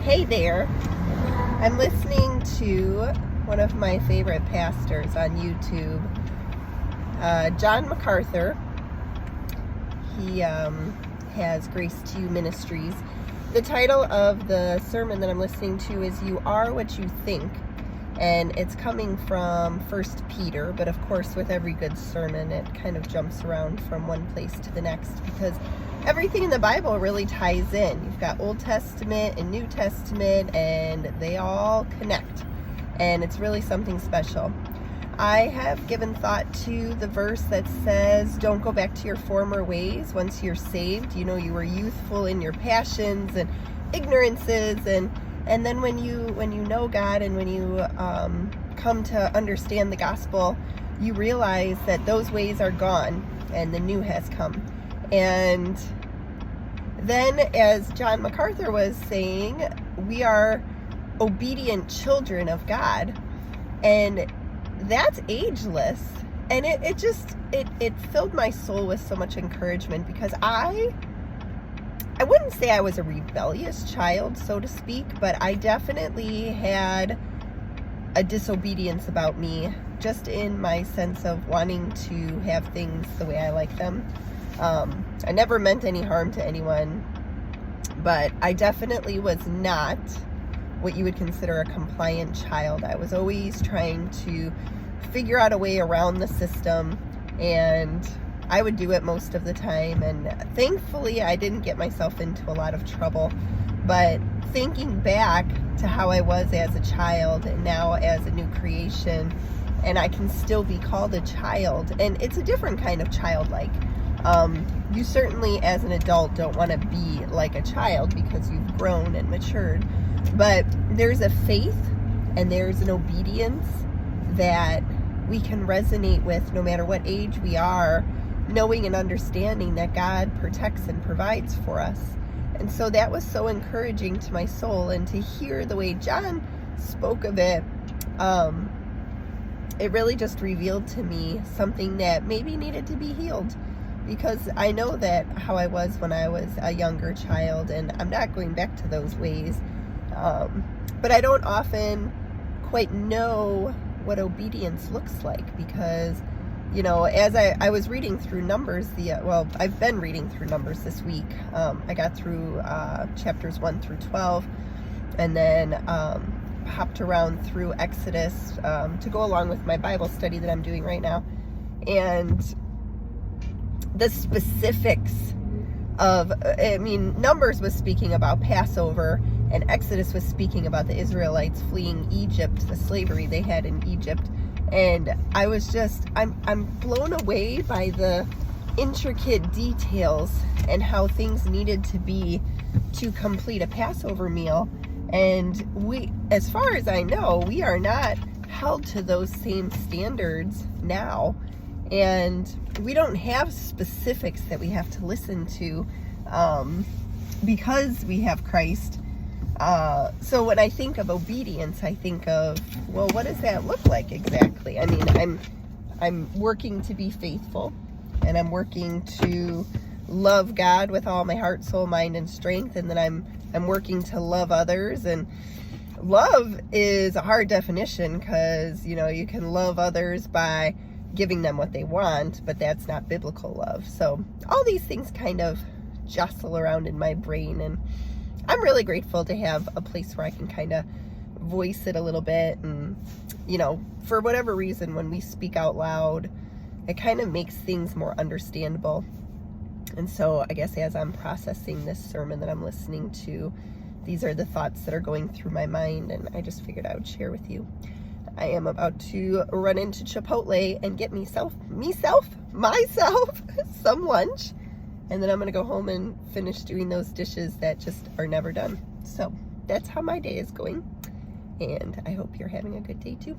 Hey there. I'm listening to one of my favorite pastors on YouTube, John MacArthur. He has Grace to You Ministries. The title of the sermon that I'm listening to is You Are What You Think, and it's coming from 1 Peter, but of course with every good sermon it kind of jumps around from one place to the next because everything in the Bible really ties in. You've got Old Testament and New Testament, and they all connect, and it's really something special. I have given thought to the verse that says, don't go back to your former ways once you're saved. You know, you were youthful in your passions and ignorances, and then when you know God and when you come to understand the gospel, you realize that those ways are gone and the new has come. And then, as John MacArthur was saying, we are obedient children of God, and that's ageless. And it filled my soul with so much encouragement, because I wouldn't say I was a rebellious child, so to speak, but I definitely had a disobedience about me, just in my sense of wanting to have things the way I like them. I never meant any harm to anyone, but I definitely was not what you would consider a compliant child. I was always trying to figure out a way around the system, and I would do it most of the time, and thankfully I didn't get myself into a lot of trouble. But thinking back to how I was as a child and now as a new creation, and I can still be called a child, and it's a different kind of childlike. You certainly as an adult don't want to be like a child because you've grown and matured, but there's a faith and there's an obedience that we can resonate with no matter what age we are, knowing and understanding that God protects and provides for us. And so that was so encouraging to my soul, and to hear the way John spoke of it, it really just revealed to me something that maybe needed to be healed, because I know that how I was when I was a younger child, and I'm not going back to those ways, but I don't often quite know what obedience looks like, because you know, as I was reading through Numbers, I've been reading through Numbers this week. I got through chapters 1 through 12, and then hopped around through Exodus to go along with my Bible study that I'm doing right now. And the specifics of, Numbers was speaking about Passover, and Exodus was speaking about the Israelites fleeing Egypt, the slavery they had in Egypt. And I was just, I'm blown away by the intricate details and how things needed to be to complete a Passover meal. And we, as far as I know, we are not held to those same standards now. And we don't have specifics that we have to listen to because we have Christ. So when I think of obedience, I think of, well, what does that look like exactly? I mean, I'm working to be faithful, and I'm working to love God with all my heart, soul, mind, and strength, and then I'm working to love others. And love is a hard definition, because you know, you can love others by giving them what they want, but that's not biblical love. So all these things kind of jostle around in my brain, and I'm really grateful to have a place where I can kind of voice it a little bit. And you know, for whatever reason, when we speak out loud, it kind of makes things more understandable. And so I guess as I'm processing this sermon that I'm listening to, these are the thoughts that are going through my mind, and I just figured I would share with you. I am about to run into Chipotle and get myself some lunch, and then I'm gonna go home and finish doing those dishes that just are never done. So that's how my day is going, and I hope you're having a good day too.